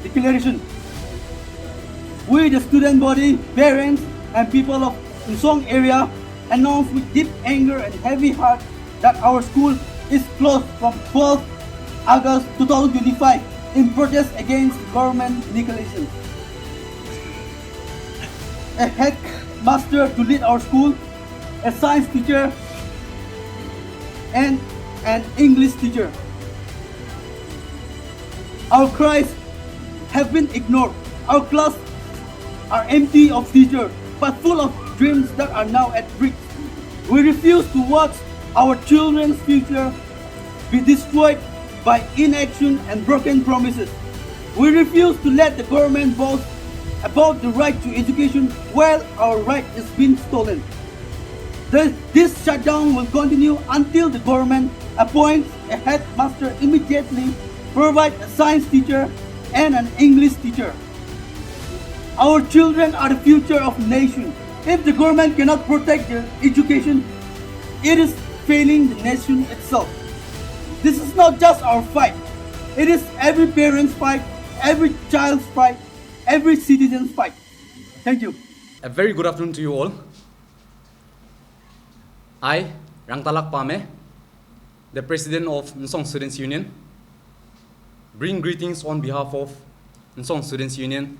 declaration. We, the student body, parents, and people of Nsong area, announce with deep anger and heavy heart that our school is closed from 12 August 2025 in protest against government negligence. A headmaster to lead our school, a science teacher, and an English teacher. Our cries have been ignored. Our class are empty of teachers, but full of dreams that are now at risk. We refuse to watch our children's future be destroyed by inaction and broken promises. We refuse to let the government boast about the right to education while our right is being stolen. This shutdown will continue until the government appoints a headmaster immediately, provide a science teacher and an English teacher. Our children are the future of the nation. If the government cannot protect their education, it is failing the nation itself. This is not just our fight. It is every parent's fight, every child's fight, every citizen's fight. Thank you. A very good afternoon to you all. I, Rangtalak Pame, the President of Nsong Students Union, bring greetings on behalf of Nsong Students Union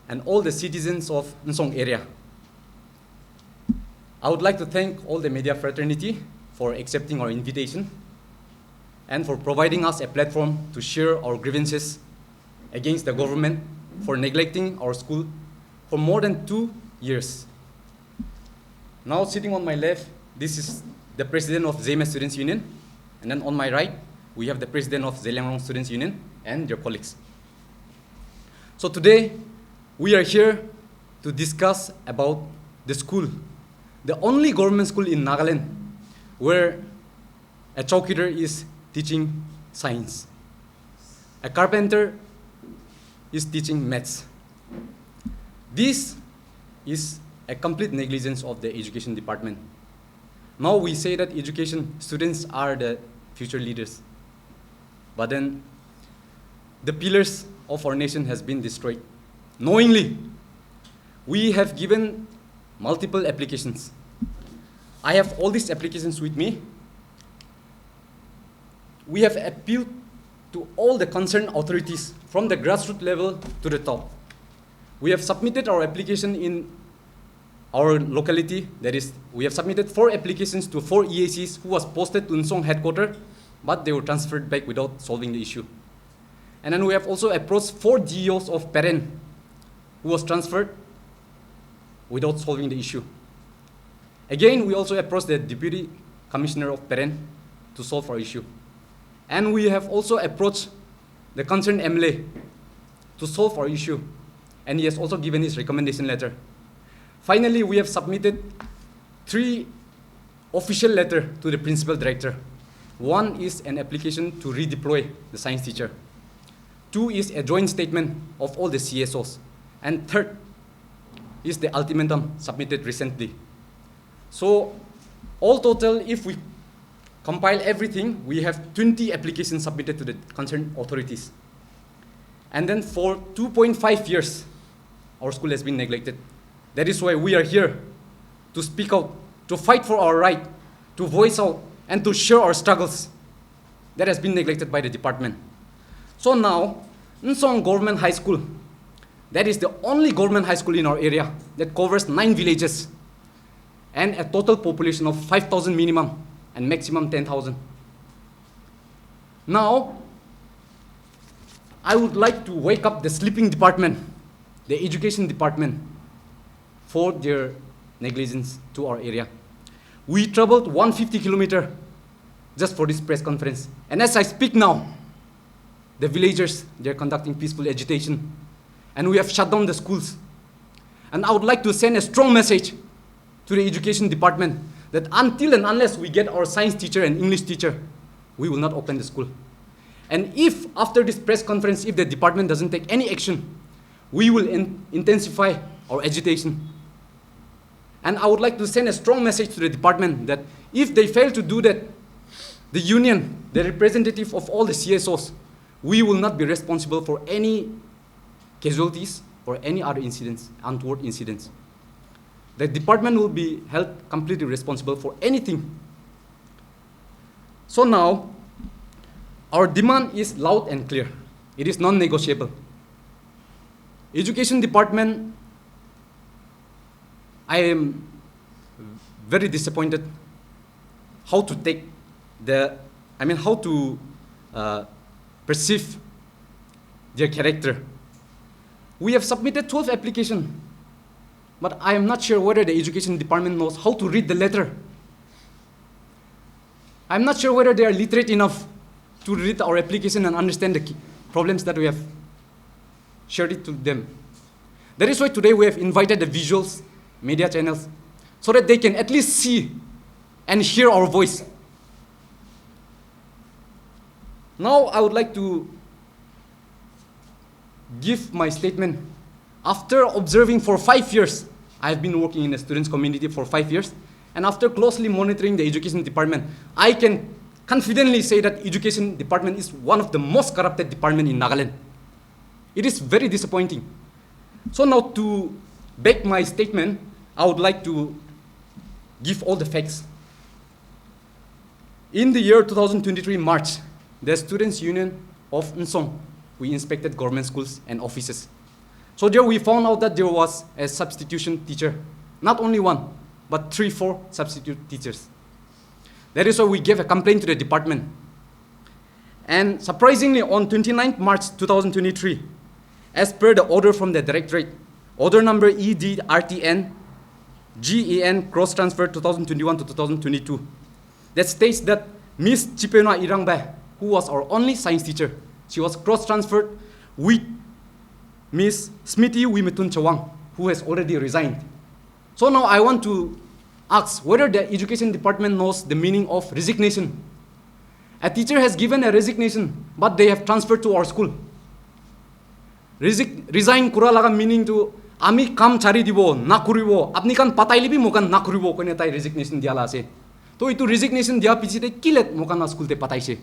and all the citizens of Nsong area. I would like to thank all the media fraternity for accepting our invitation and for providing us a platform to share our grievances against the government for neglecting our school for more than 2 years. Now sitting on my left, this is the President of Zeme Students Union, and then on my right, we have the President of Zeliangrong Students Union and their colleagues. So today, we are here to discuss about the school, the only government school in Nagaland where a chowkidar is teaching science, a carpenter is teaching maths. This is a complete negligence of the education department. Now we say that education students are the future leaders, but then the pillars of our nation has been destroyed. Knowingly, we have given multiple applications. I have all these applications with me. We have appealed to all the concerned authorities from the grassroots level to the top. We have submitted our application in our locality, that is, we have submitted 4 applications to 4 EACs who was posted to Nsong headquarters, but they were transferred back without solving the issue. And then we have also approached 4 GOs of parent who was transferred without solving the issue. Again, we also approached the Deputy Commissioner of Parent to solve our issue. And we have also approached the concerned MLA to solve our issue. And he has also given his recommendation letter. Finally, we have submitted 3 official letters to the Principal Director. 1 is an application to redeploy the science teacher. 2 is a joint statement of all the CSOs. And 3rd is the ultimatum submitted recently. So, all total, if we compile everything, we have 20 applications submitted to the concerned authorities. And then for 2.5 years, our school has been neglected. That is why we are here to speak out, to fight for our right, to voice out, and to share our struggles that has been neglected by the department. So now, Nsong Government High School, that is the only government high school in our area that covers 9 villages and a total population of 5,000 minimum and maximum 10,000. Now, I would like to wake up the sleeping department, the education department, for their negligence to our area. We traveled 150 kilometers just for this press conference. And as I speak now, the villagers, they're conducting peaceful agitation. And we have shut down the schools. And I would like to send a strong message to the education department that until and unless we get our science teacher and English teacher, we will not open the school. And if after this press conference, if the department doesn't take any action, we will intensify our agitation. And I would like to send a strong message to the department that if they fail to do that, the union, the representative of all the CSOs, we will not be responsible for any casualties or any other incidents, untoward incidents. The department will be held completely responsible for anything. So now, our demand is loud and clear. It is non-negotiable. Education department, I am very disappointed how to take how to perceive their character. We have submitted 12 applications, but I am not sure whether the education department knows how to read the letter. I'm not sure whether they are literate enough to read our application and understand the problems that we have shared it to them. That is why today we have invited the visuals, media channels, so that they can at least see and hear our voice. Now I would like to give my statement. After observing for 5 years, I have been working in the students community for 5 years, and after closely monitoring the education department, I can confidently say that education department is one of the most corrupted department in Nagaland. It is very disappointing. So now to back my statement, I would like to give all the facts. In the year 2023 March, the Students' Union of Nsong, we inspected government schools and offices. So there we found out that there was a substitution teacher. Not only one, but 3-4 substitute teachers. That is why we gave a complaint to the department. And surprisingly, on 29th March 2023, as per the order from the directorate, order number EDRTN GEN cross transfer 2021 to 2022, that states that Miss Chipena Irangba, who was our only science teacher, she was cross transferred with Miss Smithy Wimitun Chawang, who has already resigned. So now I want to ask whether the education department knows the meaning of resignation. A teacher has given a resignation, but they have transferred to our school. Resign kura laga meaning to ami kam chari dibo na kuribo apni kan patai libi mokan na kuribo kone tai resignation diala ase. To itu resignation dia pichi te kilet mokan na school te patai se.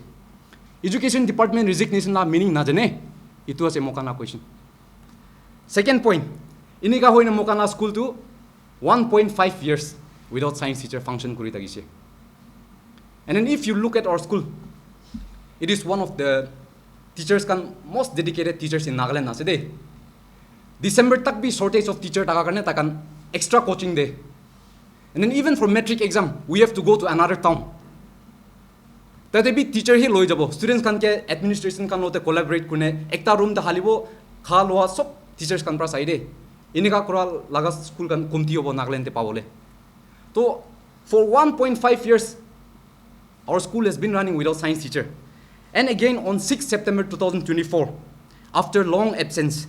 Education department resignation la meaning na jane. Itu ase mokan na question. Second point, ini ka hoina mokan na school to 1.5 years without science teacher function kuri tagise. And then if you look at our school, it is one of the teachers kan most dedicated teachers in Nagaland na today. December tak bi shortage of teacher taka karne takan extra coaching de. And then even for metric exam, we have to go to another town. Tate bi teacher hi loi jabo. Students kan ke administration kan lote collaborate kune ekta room ta halibo khaloa sob teachers kan pra saide. Ini ka kura laga school kan kumti hobo Nagaland te pawole. So for 1.5 years, our school has been running without science teacher. And again, on 6 September 2024, after long absence,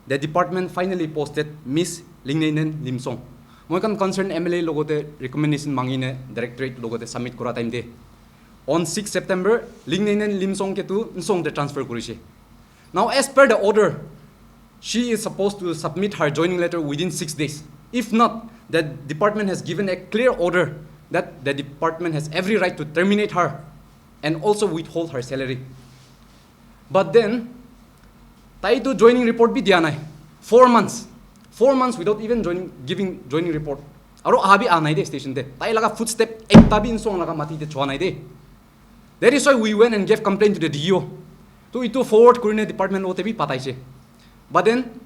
the department finally posted Miss Lingnainen Limsong. Moi kan concerned MLA logote recommendation mangine directorate logote submit kora time de. On 6 September, Lingnainen Limsong ke tu Nsong the transfer kurishe. Now as per the order, she is supposed to submit her joining letter within 6 days. If not, the department has given a clear order that the department has every right to terminate her and also withhold her salary. But then, tayo to joining report bi diya nai. 4 months. 4 months without even giving joining report. Aro ahabi anai de station de. Tayo laga footstep ekta bi Nsong laga mati de chua nai de. That is why we went and gave complaint to the DO. To ito forward kurine department ote bi patay siya. But then,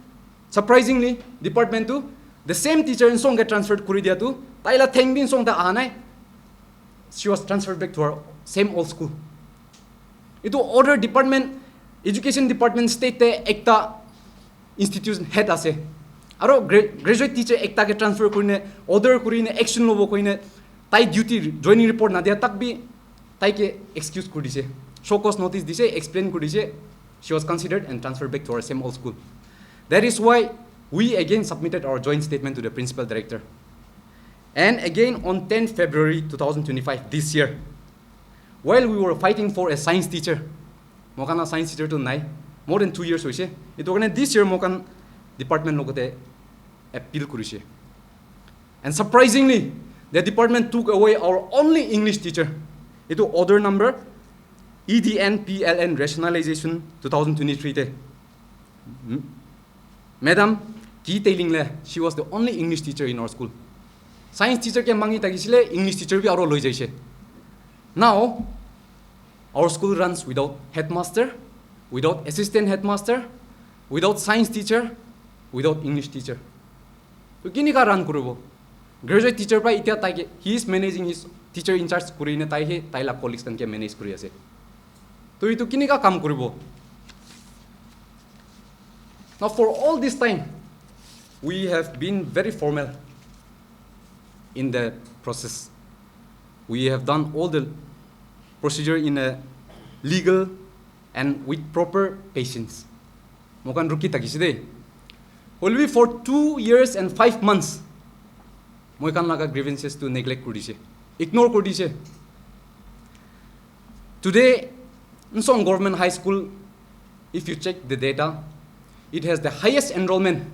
surprisingly, department to the same teacher Nsong get transferred kuri dia tu. Tayo la thank bin Nsong ta anai. She was transferred back to her same old school. Ito order department, education department state te ekta institution head ase. Aro graduate teacher ekta ke transfer kurine order kurine action lobo koine tai duty joining report na dia tak bi tai ke excuse kuri dise. Show cause notice dise, explain kuri dise. She was considered and transferred back to her same old school. That is why we again submitted our joint statement to the principal director. And again on 10 February 2025 this year, while we were fighting for a science teacher, mokana science teacher to nai, more than 2 years hoise. Ito kane this year mokan department logote appeal kurishe. And surprisingly, the department took away our only English teacher. Ito order number EDN PLN rationalization 2023 te. Madam, ki tailing le, she was the only English teacher in our school. Science teacher ke mangi tagisile, English teacher bi aro loi jaise. Now, our school runs without headmaster, without assistant headmaster, without science teacher, without English teacher. So kini ka run kurubo. Graduate teacher pa itia taike, he is managing his teacher in charge kurine taihe, taila colleagues kan ke manage kuri ase. So itu kini ka kam kurubo. Now for all this time, we have been very formal in the process. We have done all the procedure in a legal and with proper patience. Mokan ruki takiside. Only for 2 years and 5 months, mokan laga grievances to neglect kurdise, ignore kurdise. Today, Nsong Government High School, if you check the data, it has the highest enrollment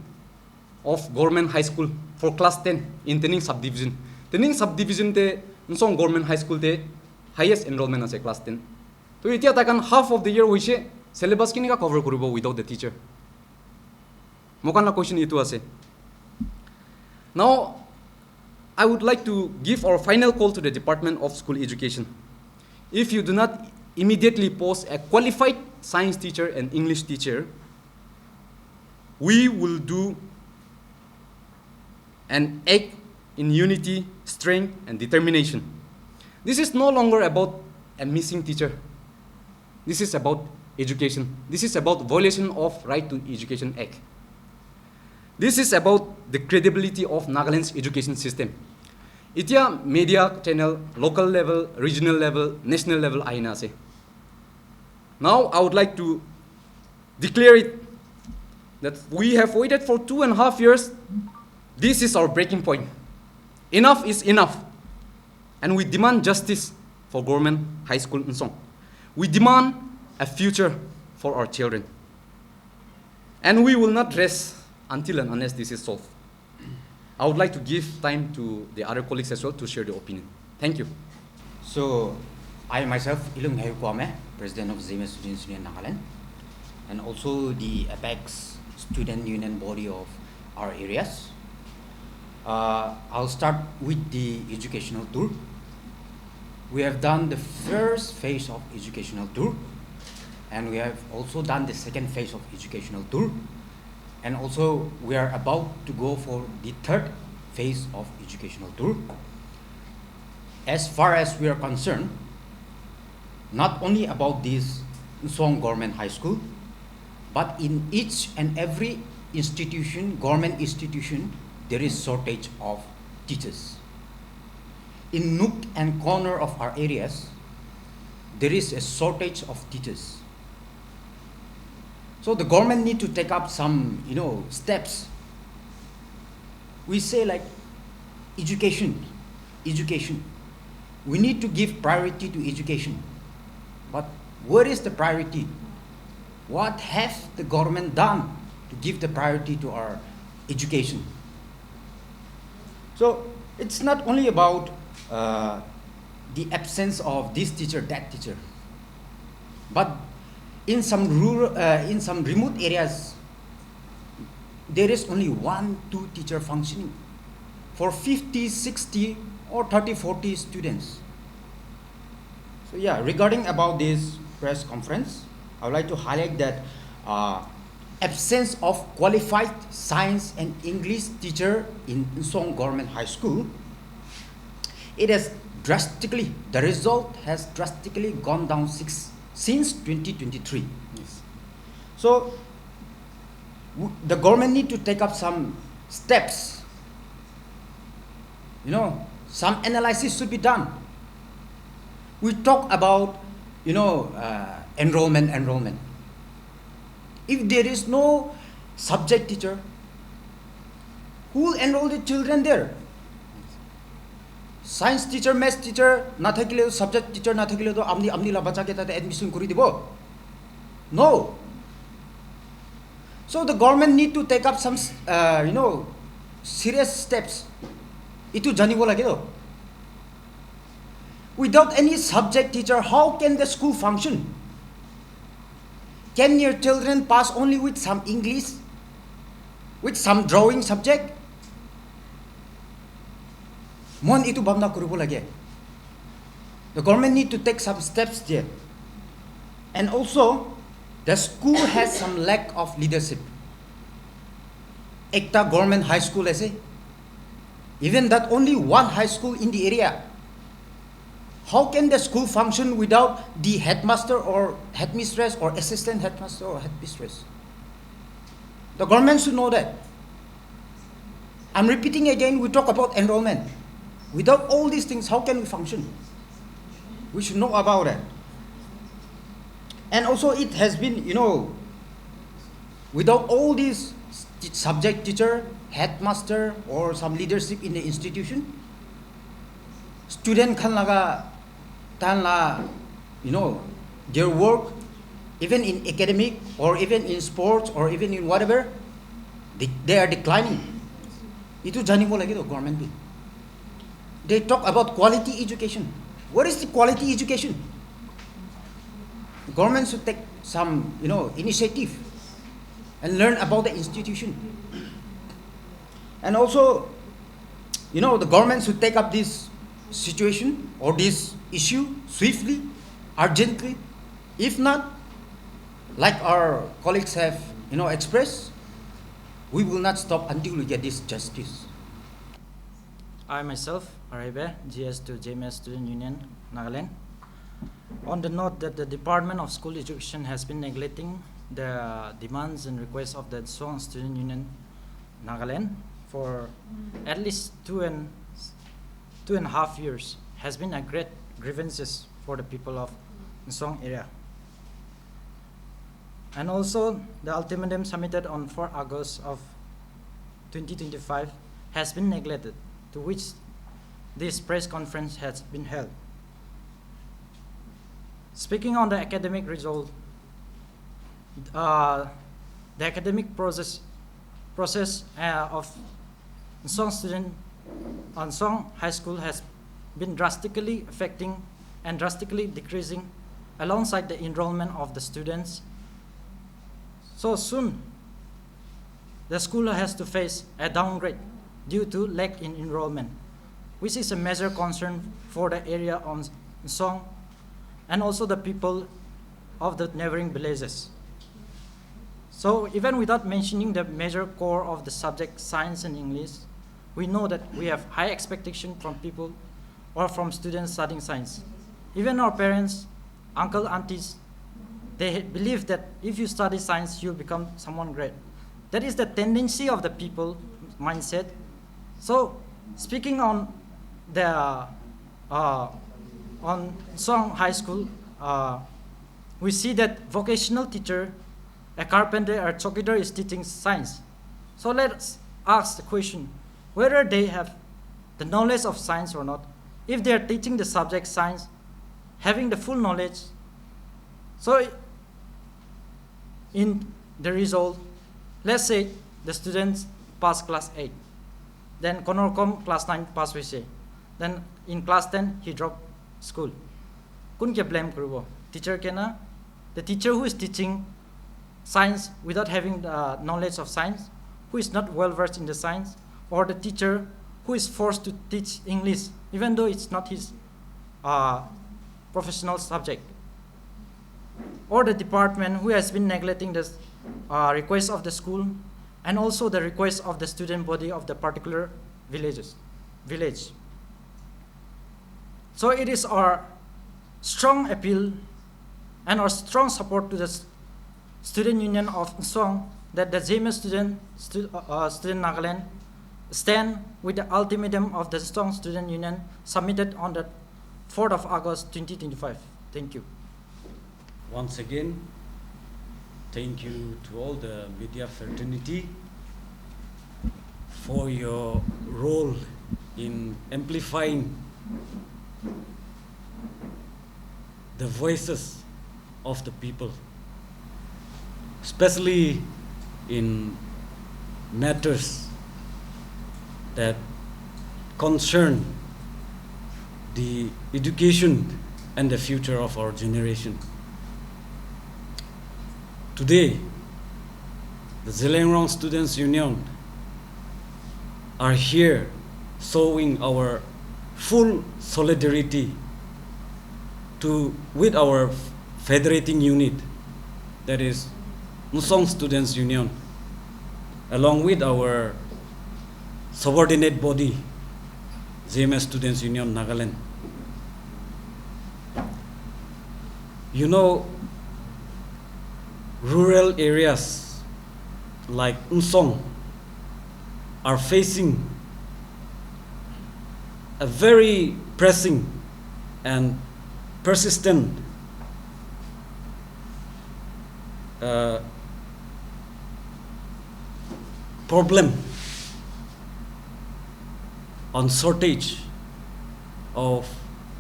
of government high school for class 10 in Tening subdivision. Tening subdivision te Nsong Government High School te highest enrollment as a class 10. So itia takan half of the year hoise syllabus kini ka cover kuribo without the teacher. Mokan la question itu ase. Now, I would like to give our final call to the Department of School Education. If you do not immediately post a qualified science teacher and English teacher, we will do an act in unity, strength, and determination. This is no longer about a missing teacher. This is about education. This is about violation of Right to Education Act. This is about the credibility of Nagaland's education system. Itia media channel, local level, regional level, national level aina se. Now I would like to declare it that we have waited for 2.5 years. This is our breaking point. Enough is enough. And we demand justice for Government High School Nsong. We demand a future for our children. And we will not rest until and unless this is solved. I would like to give time to the other colleagues as well to share their opinion. Thank you. So, I myself, Ilung Heo Kwame, President of Zema Students Union Nagaland, and also the Apex Student Union body of our areas. I'll start with the educational tour. We have done the first phase of educational tour, and we have also done the second phase of educational tour, and also we are about to go for the third phase of educational tour. As far as we are concerned, not only about this Nsong Government High School, but in each and every institution, government institution, there is shortage of teachers. In nook and corner of our areas, there is a shortage of teachers. So the government need to take up some, steps. We say like education. We need to give priority to education. But where is the priority? What has the government done to give the priority to our education? So it's not only about the absence of this teacher, that teacher, but in some rural, in some remote areas, there is only 1-2 teacher functioning for 50, 60, or 30, 40 students. So yeah, regarding about this press conference, I would like to highlight that absence of qualified science and English teacher in Nsong Government High School, the result has drastically gone down since 2023. Yes. So the government need to take up some steps. Some analysis should be done. We talk about, enrollment. If there is no subject teacher, who will enroll the children there? Science teacher, math teacher, subject teacher, amni la bacha ke tate admission kuri dibo. No. So the government need to take up some, serious steps. Itu janibo lagi do. Without any subject teacher, how can the school function? Can your children pass only with some English, with some drawing subject? Mon itu bamna kurubo lagi. The government need to take some steps there. And also, the school has some lack of leadership. Ekta government high school ऐसे, even that only one high school in the area. How can the school function without the headmaster or headmistress or assistant headmaster or headmistress? The government should know that. I'm repeating again, we talk about enrollment. Without all these things, how can we function? We should know about that. And also it has been, without all these subject teacher, headmaster, or some leadership in the institution, student kan laga tan la, their work, even in academic or even in sports or even in whatever, they are declining. Itu jani mo lagi to government bill. They talk about quality education. What is the quality education? The government should take some, initiative and learn about the institution. And also, the government should take up this situation or this issue swiftly, urgently. If not, like our colleagues have, expressed, we will not stop until we get this justice. I myself, Arebe, GS2 JMS Student Union, Nagaland. On the note that the Department of School Education has been neglecting the demands and requests of the Nsong Student Union, Nagaland, for at least two and a half years, has been a great grievances for the people of Nsong area. And also, the ultimatum submitted on 4 August of 2025 has been neglected, to which this press conference has been held. Speaking on the academic result, the academic process of Nsong High School has been drastically affecting and drastically decreasing alongside the enrollment of the students. So soon, the school has to face a downgrade due to lack in enrollment, which is a major concern for the area of Nsong and also the people of the neighboring villages. So even without mentioning the major core of the subject science and English, we know that we have high expectation from people or from students studying science. Even our parents, uncle, aunties, they believe that if you study science, you'll become someone great. That is the tendency of the people mindset. So speaking on the on Nsong High School, we see that vocational teacher, a carpenter or chokidar is teaching science. So let's ask the question, whether they have the knowledge of science or not. If they are teaching the subject science, having the full knowledge, so in the result, let's say the students pass class 8, then Konorkom class 9 pass we then in class 10 he dropped school. Kun ke blame krubo? Teacher ke na? The teacher who is teaching science without having the knowledge of science, who is not well versed in the science, or the teacher who is forced to teach English even though it's not his professional subject, or the department who has been neglecting the request of the school and also the request of the student body of the particular village. So it is our strong appeal and our strong support to the student union of Nsong that the JMS student Nagaland stand with the ultimatum of the Nsong Student Union submitted on the 4th of August 2025. Thank you. Once again, thank you to all the media fraternity for your role in amplifying the voices of the people, especially in matters that concern the education and the future of our generation. Today, the Zhelengrong Students' Union are here showing our full solidarity with our federating unit, that is Nsong Students' Union, along with our subordinate body, ZMS Students' Union, Nagaland. You know, rural areas like Nsong are facing a very pressing and persistent problem on shortage of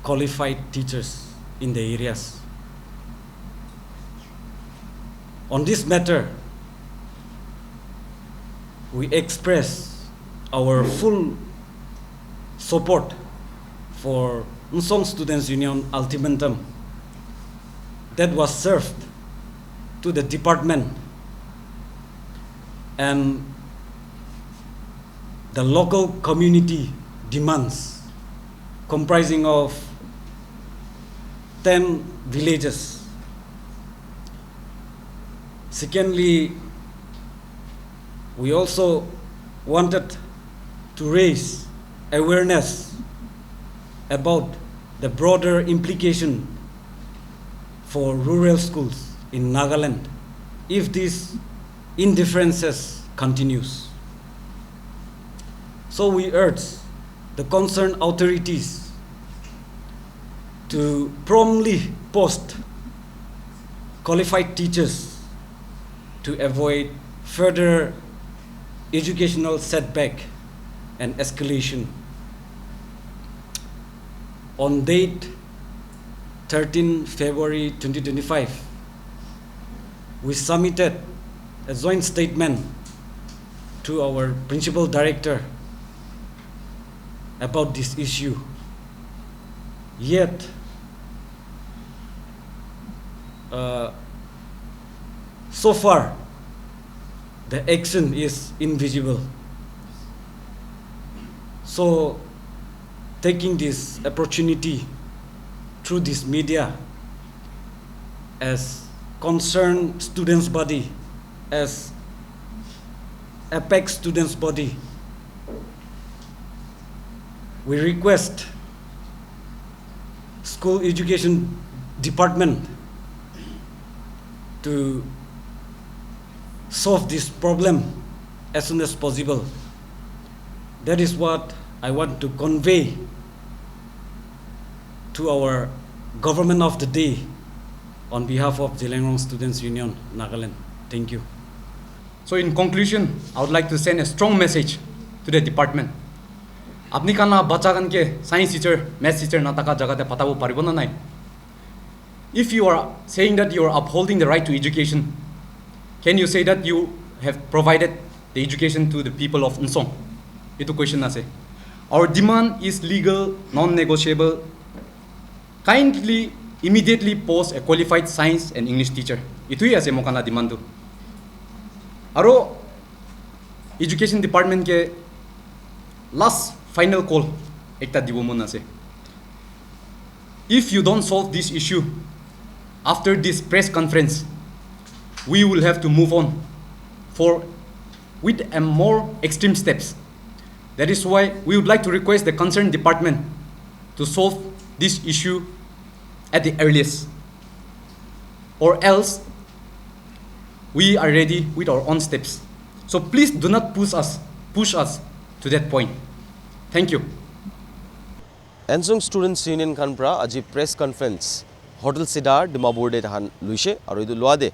qualified teachers in the areas. On this matter, we express our full support for Nsong Students' Union ultimatum that was served to the department and the local community demands, comprising of 10 villages. Secondly, we also wanted to raise awareness about the broader implication for rural schools in Nagaland if this indifferences continues. So we urge the concerned authorities to promptly post qualified teachers to avoid further educational setback and escalation. On date 13 February 2025, we submitted a joint statement to our principal director about this issue. Yet, so far, the action is invisible. So, taking this opportunity through this media as concerned students' body, as Apex students' body, we request school education department to solve this problem as soon as possible. That is what I want to convey to our government of the day on behalf of Zhelengrong Students' Union, Nagaland. Thank you. So in conclusion, I would like to send a strong message to the department. Apni kana bacha kan ke science teacher, math teacher na taka jaga te patabo paribo na nai. If you are saying that you are upholding the right to education, can you say that you have provided the education to the people of Nsong? Itu question na se. Our demand is legal, non-negotiable. Kindly, immediately post a qualified science and English teacher. Itu hi ase mo kana demand tu. Aro education department ke last final call ekta dibo mon ase. If you don't solve this issue after this press conference, we will have to move on with a more extreme steps. That is why we would like to request the concerned department to solve this issue at the earliest, or else we are ready with our own steps. So please do not push us to that point. Thank you. Nsong Students Union Kanpra aji press conference Hotel Sidar Dimapur de tahan luise aru idu luade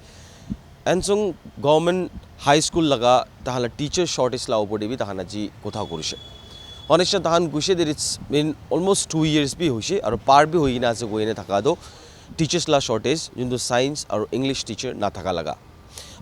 Nsong government high school laga tahala teacher shortage la opor debi tahan aji kotha korise. Honestly tahan guise there it's been almost 2 years bi hoise aru par bi hoina ase goine thaka do teachers la shortage jundu science aru English teacher na thaka laga.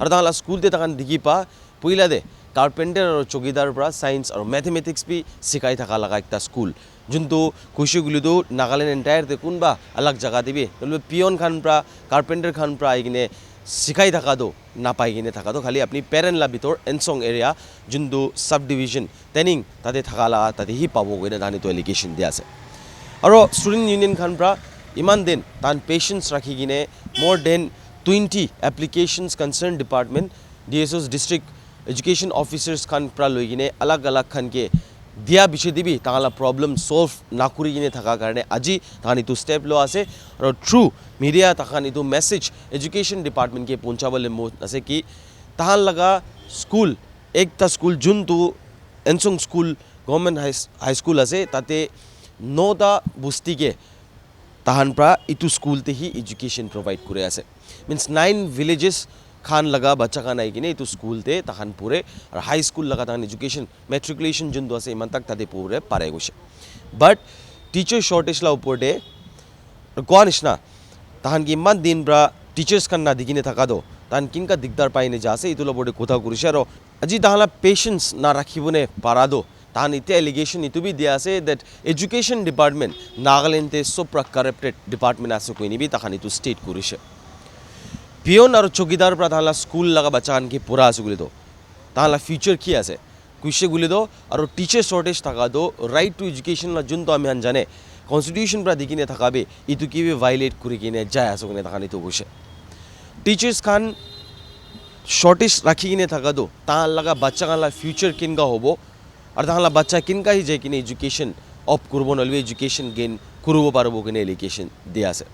Aru tahala school de tahan digi pa puila de carpenter aro chokidar pra science aro mathematics bi sikai thaka laga ekta school juntu kushi gulidu Nagaland entire te kunba alag jaga dibi tolbe peon khan pra carpenter khan pra igine sikai thaka do na pai gine thaka do khali apni parent la bitor Nsong area juntu subdivision tening tade thaka la tade hi pabo goine dani to allocation dia ase aro student union khan pra iman din tan patience rakhi gine more than 20 applications concerned department DSOs district education officers khan pra loigine alag alag khan ke dia bishe dibi tangala problem solve nakuri gine thaka karne aji tani to step lo ase aro through media takani to message education department ke ponchawale mo ase ki tahan laga school ekta school juntu Nsong school government high school ase tate noda busti ke tahan pra itu school te hi education provide kure ase means 9 villages khan laga bacha khan ai kine itu school te tahan pure ar high school laga tahan education matriculation jun do ase iman tak tade pure pare gose but teacher shortage la upor de konishna tahan ki man din bra teachers khan na digine thaka do tan kinka digdar paine jase itu lo bode kotha kurise aro aji tahala patience na rakhibune parado tan ite allegation itu bi dia ase that education department Nagaland te supra corrupted department ase koini bi tahan itu state kurise peon aro chokidar pra tahala school laga bacha khan ki pura ase guli do tahala future ki ase kuise guli do aro teacher shortage thaka do right to education la jun to ami han jane constitution pra digine thakabe itu ki bi violate kuri kine jai ase kone tahan itu gose teachers khan shortage rakhi kine thaka do tahan laga bacha khan la future kinga hobo ar tahan la bacha kinga hi je kine education up kurbo nolbe education gain kurubo parbo kine allocation dia ase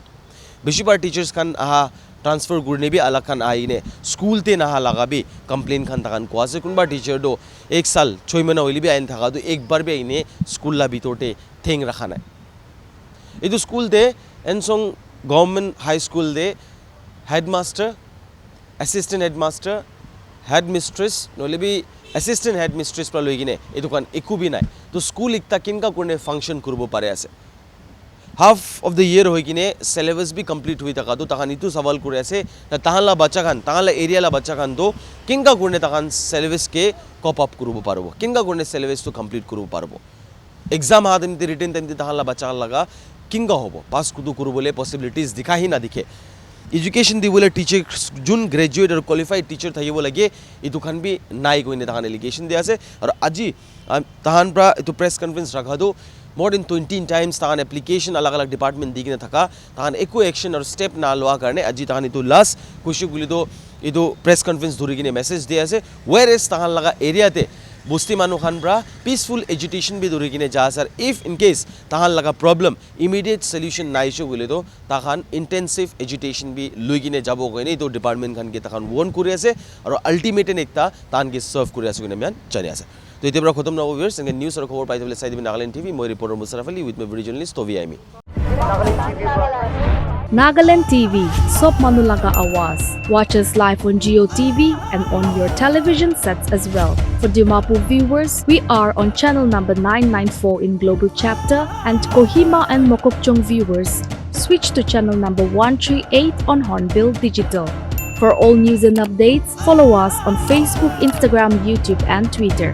beshi par teachers khan aha transfer gurne bi alak khan aine school te naha laga bi complain khan takan ko ase kunba teacher do ek sal 6 mahina hoili bi ain thaka do ek bar bi aine school la bitote theng rakha nai edu school te Nsong government high school de headmaster assistant headmaster headmistress nole bi assistant headmistress pra loigine edu kan eku bi nai to school ikta kinka kurne function kurbo pare ase half of the year hoy kine syllabus bi complete hui taka do tahan itu sawal kure ase ta tahan la bacha khan tahan la area la bacha khan do kinga kurne tahan syllabus ke cop up kurubo parbo kinga kurne syllabus to complete kurubo parbo exam hadin te written time te tahan la bacha laga kinga hobo pass kudu kurubole possibilities dikha hi na dikhe education di bole teacher jun graduate or qualified teacher thaibo lage itu khan bi nai koine tahan allegation dia ase aur aji tahan pra itu press conference rakha do more than 20 times tahan application alag alag department digine thaka tahan eku action or step na loa karne aji tahan itu last kushi guli do itu press conference dhuri gine message dia ase whereas tahan laga area te busti manu khan bra peaceful agitation bi dhuri gine ja sir if in case tahan laga problem immediate solution nai sho guli do tahan intensive agitation bi lui gine jabo koine itu department khan ke tahan warn kuri ase aur ultimate ekta tahan ke serve kuri ase koine mian chani ase to ite bra khotom na viewers and news or khobor paite bole sai dibi Nagaland TV moi reporter Musarraf Ali with my video journalist Tovi Aimi Nagaland TV, Sop Manulaga Awas. Watch us live on Geo TV and on your television sets as well. For Dimapur viewers, we are on channel number 994 in Global Chapter, and Kohima and Mokokchung viewers, switch to channel number 138 on Hornbill Digital. For all news and updates, follow us on Facebook, Instagram, YouTube and Twitter.